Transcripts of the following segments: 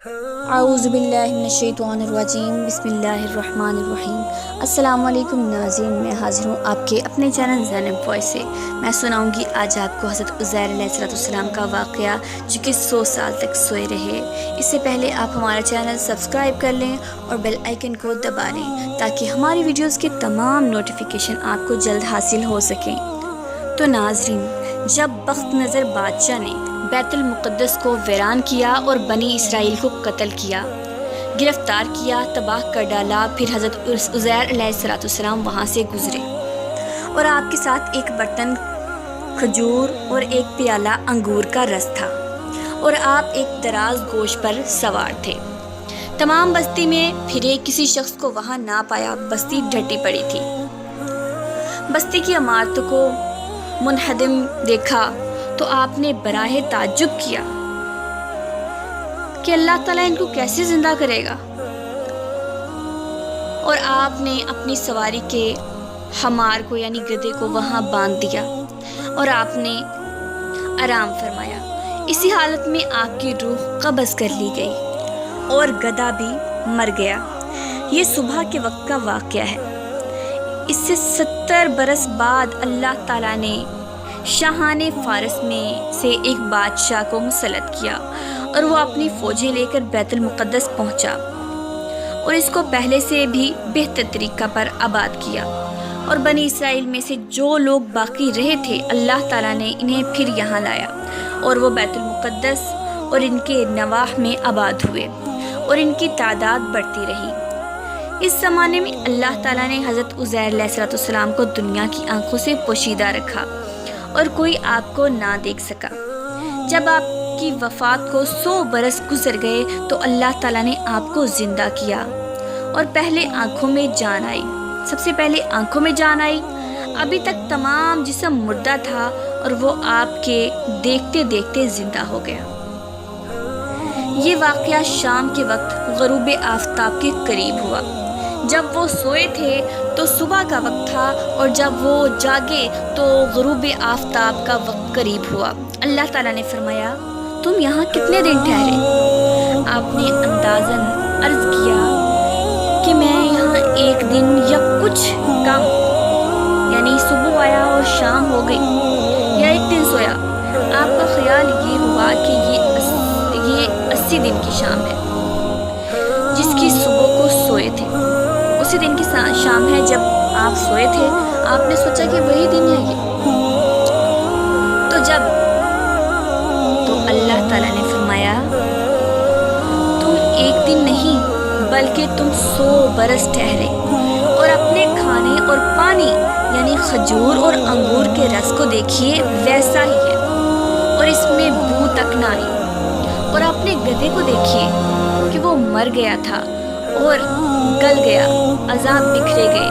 اعوذ باللہ من الشیطان الرجیم بسم اللہ الرحمن الرحیم۔ السلام علیکم ناظرین، میں حاضر ہوں آپ کے اپنے چینل زینب وائس سے۔ میں سناؤں گی آج آپ کو حضرت عزیر علیہ السلام کا واقعہ، جو کہ 100 سال تک سوئے رہے۔ اس سے پہلے آپ ہمارا چینل سبسکرائب کر لیں اور بیل آئیکن کو دبا لیں تاکہ ہماری ویڈیوز کے تمام نوٹیفیکیشن آپ کو جلد حاصل ہو سکیں۔ تو ناظرین، جب بخت نظر بادشاہ نے بیت المقدس کو ویران کیا اور بنی اسرائیل کو قتل کیا، گرفتار کیا، تباہ کر ڈالا، پھر حضرت عزیر علیہ السلام وہاں سے گزرے اور آپ کے ساتھ ایک برتن کھجور اور ایک پیالہ انگور کا رس تھا، اور آپ ایک دراز گوشت پر سوار تھے۔ تمام بستی میں پھرے، کسی شخص کو وہاں نہ پایا۔ بستی ڈھٹی پڑی تھی۔ بستی کی عمارتوں کو منہدم دیکھا تو آپ نے براہ تعجب کیا کہ اللہ تعالیٰ ان کو کیسے زندہ کرے گا، اور آپ نے اپنی سواری کے حمار کو یعنی گدھے کو وہاں باندھ دیا اور آپ نے آرام فرمایا۔ اسی حالت میں آپ کی روح قبض کر لی گئی اور گدھا بھی مر گیا۔ یہ صبح کے وقت کا واقعہ ہے۔ اس سے 70 برس بعد اللہ تعالیٰ نے شاہان فارس میں سے ایک بادشاہ کو مسلط کیا، اور وہ اپنی فوجیں لے کر بیت المقدس پہنچا اور اس کو پہلے سے بھی بہتر طریقہ پر آباد کیا، اور بنی اسرائیل میں سے جو لوگ باقی رہے تھے اللہ تعالیٰ نے انہیں پھر یہاں لایا، اور وہ بیت المقدس اور ان کے نواح میں آباد ہوئے، اور ان کی تعداد بڑھتی رہی۔ اس زمانے میں اللہ تعالیٰ نے حضرت عزیر علیہ السلام کو دنیا کی آنکھوں سے پوشیدہ رکھا اور کوئی آپ کو نہ دیکھ سکا۔ جب آپ کی وفات کو 100 برس گزر گئے تو اللہ تعالیٰ نے آپ کو زندہ کیا، اور پہلے آنکھوں میں جان آئی۔ سب سے پہلے آنکھوں میں جان آئی۔ ابھی تک تمام جسم مردہ تھا، اور وہ آپ کے دیکھتے دیکھتے زندہ ہو گیا۔ یہ واقعہ شام کے وقت غروب آفتاب کے قریب ہوا۔ جب وہ سوئے تھے تو صبح کا وقت تھا، اور جب وہ جاگے تو غروب آفتاب کا وقت قریب ہوا۔ اللہ تعالیٰ نے فرمایا، تم یہاں کتنے دن ٹھہرے؟ آپ نے اندازاً عرض کیا کہ میں یہاں ایک دن یا کچھ کم، یعنی صبح آیا اور شام ہو گئی، یا ایک دن سویا۔ آپ کا خیال یہ ہوا کہ یہ 80 دن کی شام ہے، جس کی صبح کو سوئے تھے۔ اسی دن کی شام ہے جب آپ سوئے تھے۔ آپ نے سوچا کہ وہی دن ہے یہ۔ تو اللہ تعالیٰ نے فرمایا، تم ایک دن نہیں بلکہ تم 100 برس ٹھہرے، اور اپنے کھانے اور پانی یعنی کھجور اور انگور کے رس کو دیکھیے، ویسا ہی ہے، اور اس میں بو تک نہ آئی۔ اور اپنے گدھے کو دیکھیے کہ وہ مر گیا تھا اور گل گیا، اعضاء بکھرے گئے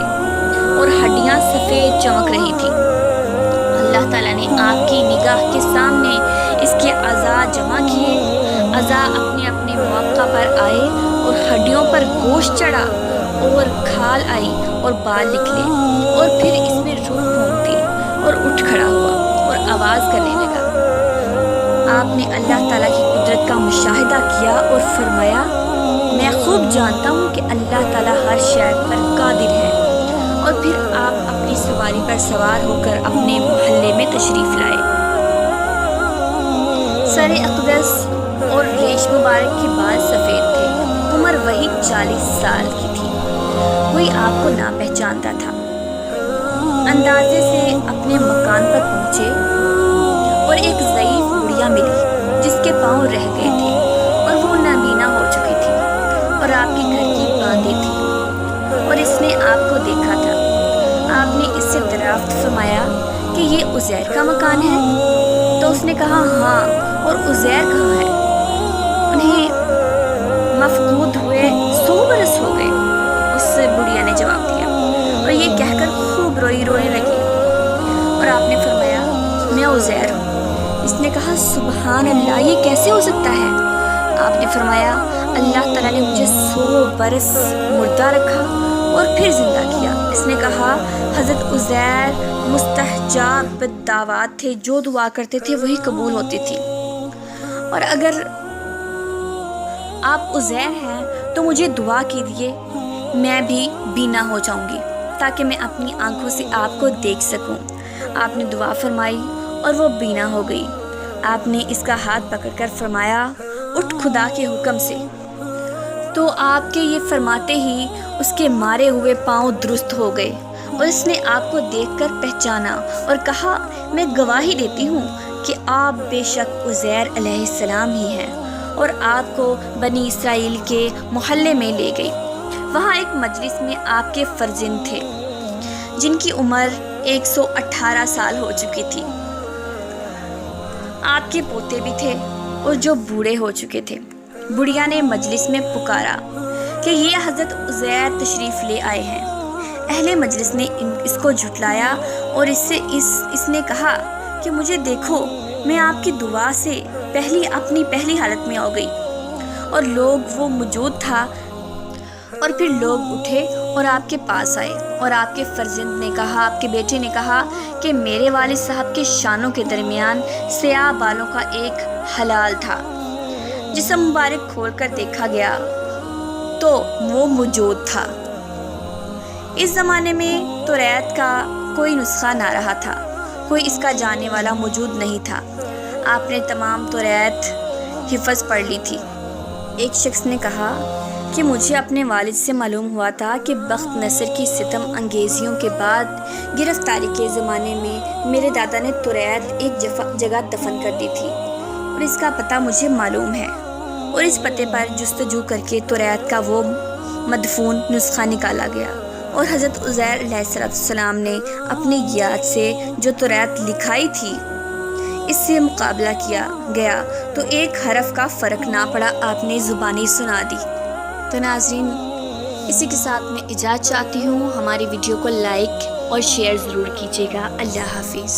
اور ہڈیاں سفید چمک رہی تھی۔ اللہ تعالیٰ نے آپ کی نگاہ کے سامنے اس کے اعضاء جمع کیے۔ اعضاء اپنے اپنے موقع پر آئے، اور ہڈیوں پر گوشت چڑھا، اور کھال آئی اور بال نکلے، اور پھر اس میں روح پھونک دی اور اٹھ کھڑا ہوا اور آواز کرنے لگا۔ آپ نے اللہ تعالیٰ کی قدرت کا مشاہدہ کیا اور فرمایا، میں خوب جانتا ہوں کہ اللہ تعالیٰ ہر شے پر قادر ہے۔ اور پھر آپ اپنی سواری پر سوار ہو کر اپنے محلے میں تشریف لائے۔ سر اقدس اور ریش مبارک کے بال سفید تھے۔ عمر وہی 40 سال کی تھی۔ کوئی آپ کو نہ پہچانتا تھا۔ اندازے سے اپنے مکان پر پہنچے، اور ایک ضعیف بڑھیا ملی جس کے پاؤں رہ گئے تھے، اور وہ نابینا ہو چکی تھی، اور آپ کے گھر کی باندھی تھی، اور اس نے آپ کو دیکھا تھا۔ آپ نے اس سے دریافت فرمایا کہ یہ عزیر کا مکان ہے؟ تو اس نے کہا، ہاں، اور عزیر کہاں ہے؟ انہیں مفقود ہوئے 100 برس ہو گئے، اس بڑھیا نے جواب دیا، اور یہ کہہ کر خوب رونے لگی۔ اور آپ نے فرمایا، میں عزیر ہوں۔ اس نے کہا، سبحان اللہ، یہ کیسے ہو سکتا ہے؟ آپ نے فرمایا، اللہ تعالیٰ نے مجھے 100 برس مردہ رکھا اور پھر زندہ کیا۔ اس نے کہا، حضرت عزیر مستحجاب دعوات تھے، جو دعا کرتے تھے وہی قبول ہوتی تھی، اور اگر آپ عزیر ہیں تو مجھے دعا کیجیے، میں بھی بینا ہو جاؤں گی تاکہ میں اپنی آنکھوں سے آپ کو دیکھ سکوں۔ آپ نے دعا فرمائی اور وہ بینا ہو گئی۔ آپ نے اس کا ہاتھ پکڑ کر فرمایا، اٹھ خدا کے حکم سے۔ تو آپ کے یہ فرماتے ہی اس کے مارے ہوئے پاؤں درست ہو گئے اور اس نے آپ کو دیکھ کر پہچانا اور کہا، میں گواہی دیتی ہوں کہ آپ بے شک عزیر علیہ السلام ہی ہیں، اور آپ کو بنی اسرائیل کے محلے میں لے گئی۔ وہاں ایک مجلس میں آپ کے فرزند تھے جن کی عمر 118 سال ہو چکی تھی۔ آپ کے پوتے بھی تھے اور جو بوڑھے ہو چکے تھے۔ بڑھیا نے مجلس میں پکارا کہ یہ حضرت عزیر تشریف لے آئے ہیں۔ اہل مجلس نے اس کو جھٹلایا اور اس نے کہا کہ مجھے دیکھو، میں آپ کی دعا سے اپنی پہلی حالت میں آ گئی، اور وہ موجود تھا۔ اور پھر لوگ اٹھے اور آپ کے پاس آئے، اور آپ کے فرزند نے کہا، آپ کے بیٹے نے کہا کہ میرے والد صاحب کے شانوں کے درمیان سیاہ بالوں کا ایک ہلال تھا۔ جسم مبارک کھول کر دیکھا گیا تو وہ موجود تھا۔ اس زمانے میں توریت کا کوئی نسخہ نہ رہا تھا، کوئی اس کا جاننے والا موجود نہیں تھا۔ آپ نے تمام توریت حفظ پڑھ لی تھی۔ ایک شخص نے کہا کہ مجھے اپنے والد سے معلوم ہوا تھا کہ بخت نصر کی ستم انگیزیوں کے بعد گرفتاری کے زمانے میں میرے دادا نے توریت ایک جگہ دفن کر دی تھی، اور اس کا پتہ مجھے معلوم ہے، اور اس پتے پر جستجو کر کے توریت کا وہ مدفون نسخہ نکالا گیا، اور حضرت عزیر علیہ السلام نے اپنی یاد سے جو توریت لکھائی تھی اس سے مقابلہ کیا گیا تو ایک حرف کا فرق نہ پڑا، آپ نے زبانی سنا دی۔ تو ناظرین، اسی کے ساتھ میں اجازت چاہتی ہوں۔ ہماری ویڈیو کو لائک اور شیئر ضرور کیجیے گا۔ اللہ حافظ۔